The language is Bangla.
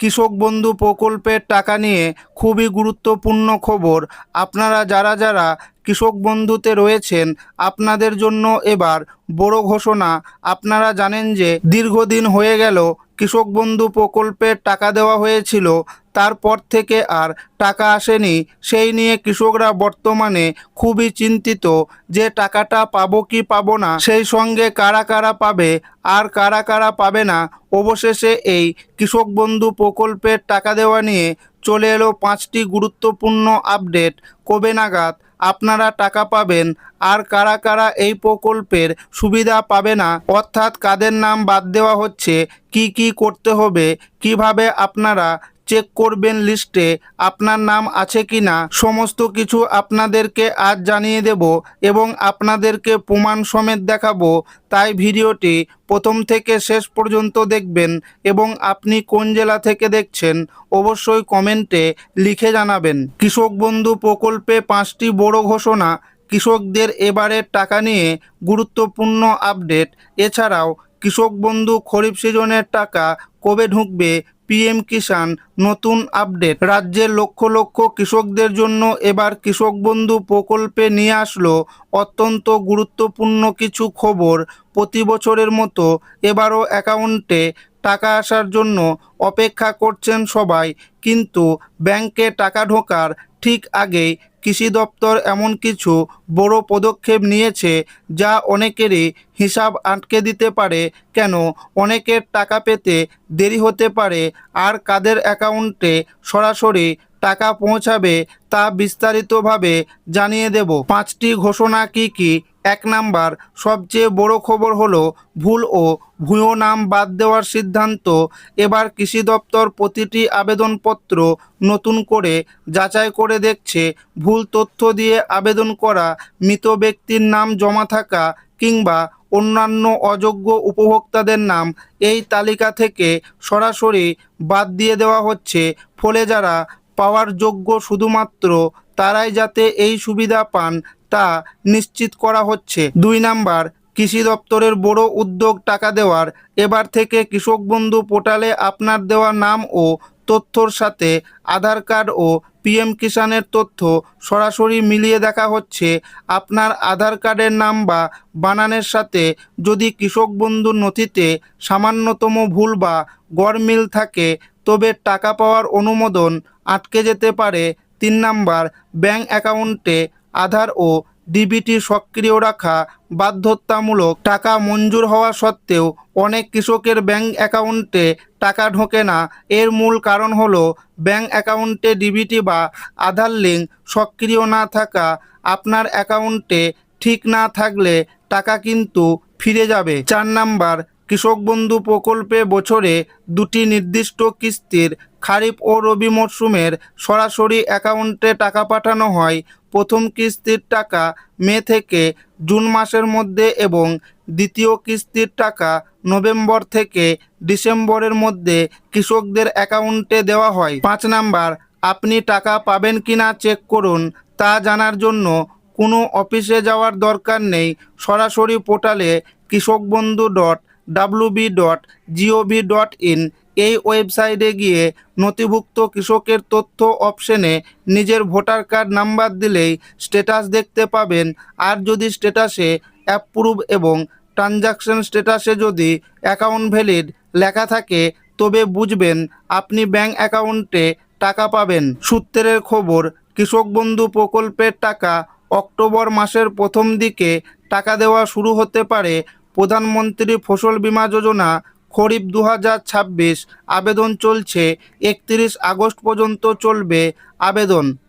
কৃষক বন্ধু প্রকল্পের টাকা নিয়ে খুবই গুরুত্বপূর্ণ খবর। আপনারা যারা যারা কৃষক বন্ধুতে রয়েছেন আপনাদের জন্য এবার বড় ঘোষণা। আপনারা জানেন যে দীর্ঘদিন হয়ে গেল কৃষক বন্ধু প্রকল্পের টাকা দেওয়া হয়েছিল, তারপর থেকে আর টাকা আসেনি। সেই নিয়ে কৃষকরা বর্তমানে খুবই চিন্তিত যে টাকাটা পাবো কি পাবো না, সেই সঙ্গে কারা কারা পাবে আর কারা কারা পাবে না। অবশেষে এই কৃষক বন্ধু প্রকল্পের টাকা দেওয়া নিয়ে চলে এলো 5টি গুরুত্বপূর্ণ আপডেট। কবে নাগাদ আপনারা টাকা পাবেন আর কারা কারা এই প্রকল্পের সুবিধা পাবে না, অর্থাৎ কাদের নাম বাদ দেওয়া হচ্ছে, কি কি করতে হবে, কিভাবে আপনারা চেক করবেন লিস্টে আপনার নাম আছে কি না, সমস্ত কিছু আপনাদেরকে আজ জানিয়ে দেব এবং আপনাদেরকে প্রমাণ সমেত দেখাবো। তাই ভিডিওটি প্রথম থেকে শেষ পর্যন্ত দেখবেন এবং আপনি কোন জেলা থেকে দেখছেন অবশ্যই কমেন্টে লিখে জানাবেন। কৃষক বন্ধু প্রকল্পে 5টি বড় ঘোষণা, কৃষকদের এবারের টাকা নিয়ে গুরুত্বপূর্ণ আপডেট। এছাড়াও কৃষক বন্ধু খরিফ সিজনের টাকা কবে ঢুকবে, পিএম কিষাণ নতুন আপডেট। রাজ্যের লক্ষ লক্ষ কৃষকদের জন্য এবার কৃষক বন্ধু প্রকল্পে নিয়ে আসলো অত্যন্ত গুরুত্বপূর্ণ কিছু খবর। প্রতি বছরের মতো এবারও অ্যাকাউন্টে টাকা আসার জন্য অপেক্ষা করছেন সবাই, কিন্তু ব্যাংকে টাকা ঢোকার ঠিক আগেই কৃষি দপ্তর এমন কিছু বড় পদক্ষেপ নিয়েছে যা অনেকেরই হিসাব আটকে দিতে পারে। কেন অনেকের টাকা পেতে দেরি হতে পারে আর কাদের অ্যাকাউন্টে সরাসরি টাকা পৌঁছাবে তা বিস্তারিতভাবে জানিয়ে দেব। 5টি ঘোষণা কি কি। 1 নাম্বার, সবচেয়ে বড় খবর হলো ভুল ও ভুয়ো নাম বাদ দেওয়ার সিদ্ধান্ত। এবার কৃষি দপ্তর প্রতিটি আবেদনপত্র নতুন করে যাচাই করে দেখছে ভুল তথ্য দিয়ে আবেদন করা, মৃত ব্যক্তির নাম জমা থাকা কিংবা অন্যান্য অযোগ্য উপভোক্তাদের নাম এই তালিকা থেকে সরাসরি বাদ দিয়ে দেওয়া হচ্ছে। ফলে যারা পাওয়ার যোগ্য শুধুমাত্র তারাই যাতে এই সুবিধা পান তা নিশ্চিত করা হচ্ছে। 2 নাম্বার, কৃষি দপ্তরের বড় উদ্যোগ টাকা দেওয়ার। এবার থেকে কৃষক বন্ধু পোর্টালে আপনার দেওয়া নাম ও তথ্যর সাথে আধার কার্ড ও পিএম কিষাণের তথ্য সরাসরি মিলিয়ে দেখা হচ্ছে। আপনার আধার কার্ডের নাম বা বানানের সাথে যদি কৃষক বন্ধুর নথিতে সামান্যতম ভুল বা গড়মিল থাকে তবে টাকা পাওয়ার অনুমোদন আটকে যেতে পারে। 3 নাম্বার, ব্যাংক অ্যাকাউন্টে আধার ও ডিবিটি সক্রিয় রাখা বাধ্যতামূলক। টাকা মঞ্জুর হওয়া সত্ত্বেও অনেক কৃষকের ব্যাংক অ্যাকাউন্টে টাকা ঢোকে না। এর মূল কারণ হলো ব্যাংক অ্যাকাউন্টে ডিবিটি বা আধার লিঙ্ক সক্রিয় না থাকা। আপনার অ্যাকাউন্টে ঠিক না থাকলে টাকা কিন্তু ফিরে যাবে। 4 নাম্বার, কৃষক বন্ধু প্রকল্পে বছরে 2টি নির্দিষ্ট কিস্তির খারিফ ও রবি মরশুমের সরাসরি অ্যাকাউন্টে টাকা পাঠানো হয়। প্রথম কিস্তির টাকা মে থেকে জুন মাসের মধ্যে এবং দ্বিতীয় কিস্তির টাকা নভেম্বর থেকে ডিসেম্বরের মধ্যে কৃষকদের অ্যাকাউন্টে দেওয়া হয়। 5 নাম্বার, আপনি টাকা পাবেন কিনা চেক করুন। তা জানার জন্য কোনো অফিসে যাওয়ার দরকার নেই। সরাসরি পোর্টালে kৃষকবন্ধু.wb.gov.in এই ওয়েবসাইটে গিয়ে নথিভুক্ত কৃষকের তথ্য অপশনে নিজের ভোটার কার্ড নাম্বার দিলেই স্ট্যাটাস দেখতে পাবেন। আর যদি স্ট্যাটাসে অ্যাপ্রুভ এবং ট্রানজাকশন স্ট্যাটাসে যদি অ্যাকাউন্ট ভ্যালিড লেখা থাকে তবে বুঝবেন আপনি ব্যাংক অ্যাকাউন্টে টাকা পাবেন। সূত্রের খবর, কৃষক বন্ধু প্রকল্পের টাকা অক্টোবর মাসের প্রথম দিকে টাকা দেওয়া শুরু হতে পারে। প্রধানমন্ত্রী ফসল বীমা যোজনা খরিফ 2026 আবেদন চলছে। 31 আগস্ট পর্যন্ত চলবে আবেদন।